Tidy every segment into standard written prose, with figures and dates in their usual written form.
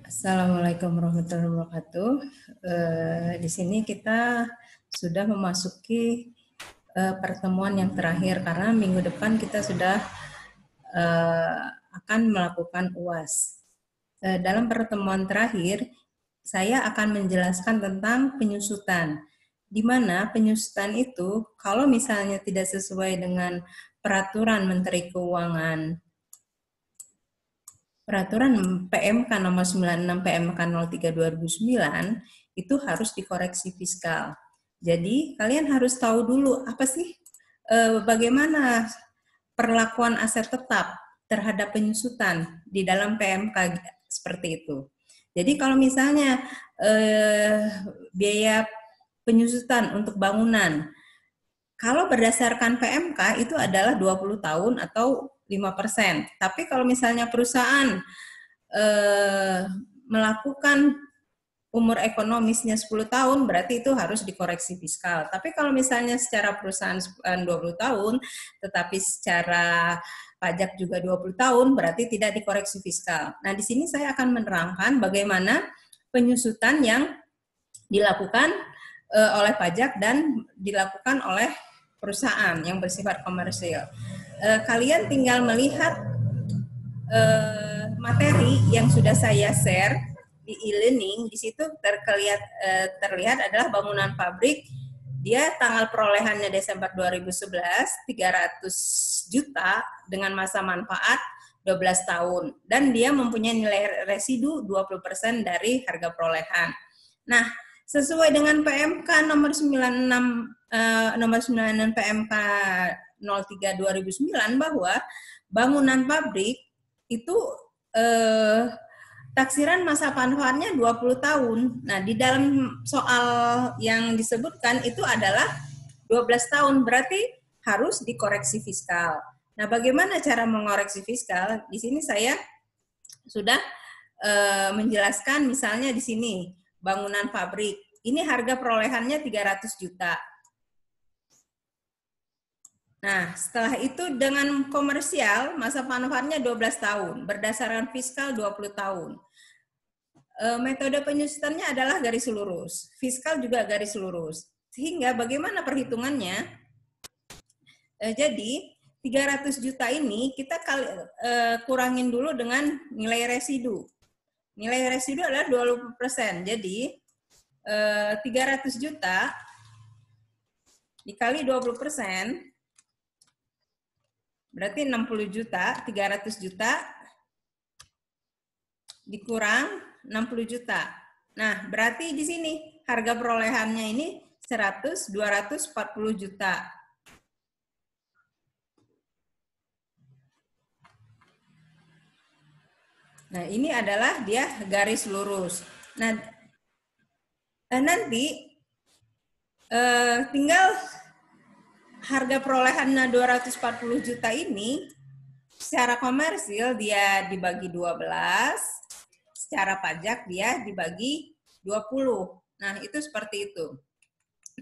Assalamualaikum warahmatullahi wabarakatuh. Di sini kita sudah memasuki pertemuan yang terakhir karena minggu depan kita sudah akan melakukan UAS. Dalam pertemuan terakhir, saya akan menjelaskan tentang penyusutan, di mana penyusutan itu kalau misalnya tidak sesuai dengan peraturan Menteri Keuangan, Peraturan PMK nomor 96 PMK 03 2009 itu harus dikoreksi fiskal. Jadi kalian harus tahu dulu apa sih bagaimana perlakuan aset tetap terhadap penyusutan di dalam PMK seperti itu. Jadi kalau misalnya biaya penyusutan untuk bangunan, kalau berdasarkan PMK itu adalah 20 tahun atau 5%. Tapi kalau misalnya perusahaan melakukan umur ekonomisnya 10 tahun, berarti itu harus dikoreksi fiskal. Tapi kalau misalnya secara perusahaan 20 tahun, tetapi secara pajak juga 20 tahun, berarti tidak dikoreksi fiskal. Nah, di sini saya akan menerangkan bagaimana penyusutan yang dilakukan oleh pajak dan dilakukan oleh perusahaan yang bersifat komersil. Kalian tinggal melihat materi yang sudah saya share di e-learning. Di situ terlihat adalah bangunan pabrik. Dia tanggal perolehannya Desember 2011 300 juta dengan masa manfaat 12 tahun dan dia mempunyai nilai residu 20% dari harga perolehan. Nah, sesuai dengan PMK nomor 96 PMK 03 2009 bahwa bangunan pabrik itu taksiran masa manfaatnya 20 tahun. Nah, di dalam soal yang disebutkan itu adalah 12 tahun, berarti harus dikoreksi fiskal. Nah, bagaimana cara mengoreksi fiskal? Di sini saya sudah menjelaskan misalnya di sini bangunan pabrik. Ini harga perolehannya 300 juta. Nah, setelah itu dengan komersial masa manfaatnya 12 tahun, berdasarkan fiskal 20 tahun. Metode penyusutannya adalah garis lurus, fiskal juga garis lurus. Sehingga bagaimana perhitungannya? Jadi 300 juta ini kita kurangin dulu dengan nilai residu. Nilai residu adalah 20%. Jadi 300 juta dikali 20%, berarti 60 juta, 300 juta dikurang 60 juta. Nah, berarti di sini harga perolehannya ini 240 juta. Nah, ini adalah dia garis lurus. Nah, nanti tinggal harga perolehannya 240 juta ini secara komersil dia dibagi 12, secara pajak dia dibagi 20. Nah, itu seperti itu.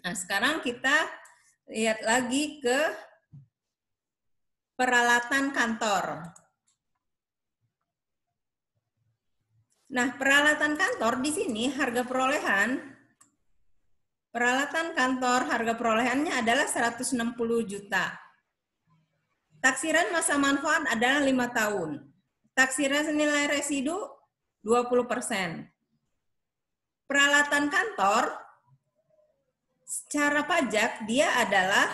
Nah, sekarang kita lihat lagi ke peralatan kantor. Nah, peralatan kantor di sini harga perolehan, peralatan kantor harga perolehannya adalah 160 juta. Taksiran masa manfaat adalah 5 tahun. Taksiran nilai residu 20%. Peralatan kantor secara pajak dia adalah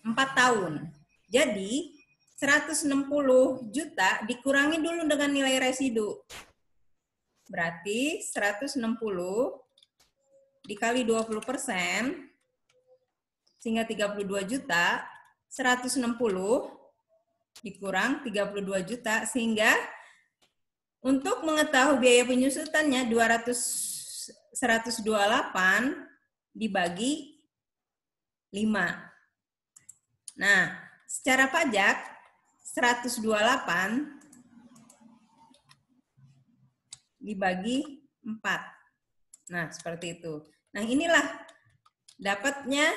4 tahun. Jadi 160 juta dikurangi dulu dengan nilai residu. Berarti 160 dikali 20%, sehingga 32 juta, 160 dikurang 32 juta, sehingga untuk mengetahui biaya penyusutannya 128 dibagi 5. Nah, secara pajak 128 dibagi 4. Nah, seperti itu. Nah, inilah dapatnya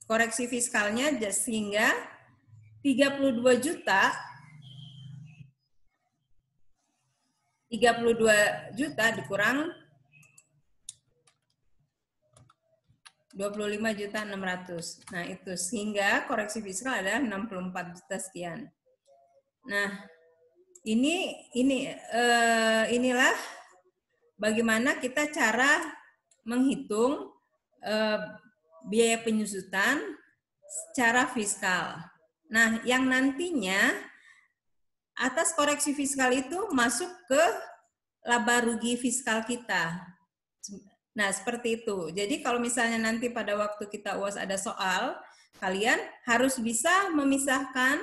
koreksi fiskalnya sehingga 32 juta 32 juta dikurang 25.600. Nah, itu sehingga koreksi fiskal adalah 64 juta sekian. Nah, inilah bagaimana kita cara menghitung biaya penyusutan secara fiskal. Nah, yang nantinya atas koreksi fiskal itu masuk ke laba rugi fiskal kita. Nah, seperti itu. Jadi kalau misalnya nanti pada waktu kita UAS ada soal, kalian harus bisa memisahkan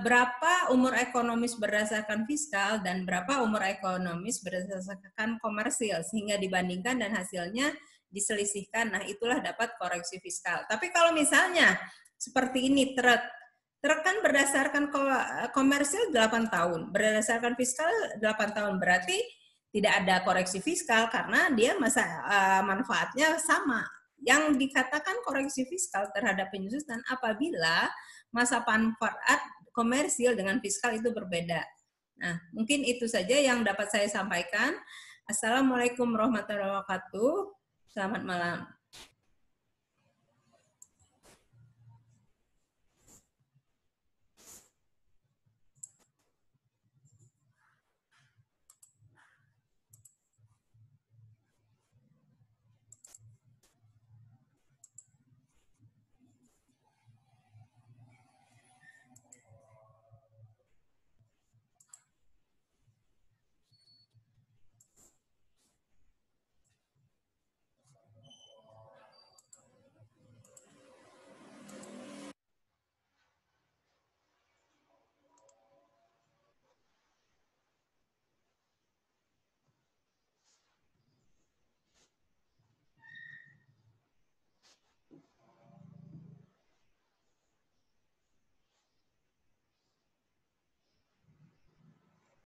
berapa umur ekonomis berdasarkan fiskal dan berapa umur ekonomis berdasarkan komersil, sehingga dibandingkan dan hasilnya diselisihkan. Nah, itulah dapat koreksi fiskal. Tapi kalau misalnya seperti ini, truk kan berdasarkan komersil 8 tahun, berdasarkan fiskal 8 tahun, berarti tidak ada koreksi fiskal karena dia manfaatnya sama. Yang dikatakan koreksi fiskal terhadap penyusutan apabila masa manfaat komersil dengan fiskal itu berbeda. Nah, mungkin itu saja yang dapat saya sampaikan. Assalamualaikum warahmatullahi wabarakatuh. Selamat malam.